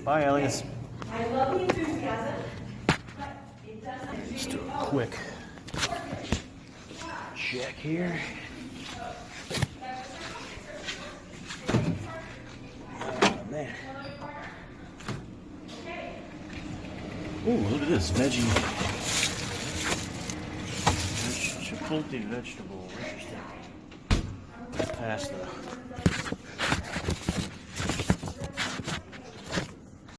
Bye, Elias. I love the enthusiasm, but it doesn't. Let's do a quick check here. Oh, man. Ooh, look at this veggie. Chipotle vegetable. Interesting. Pasta.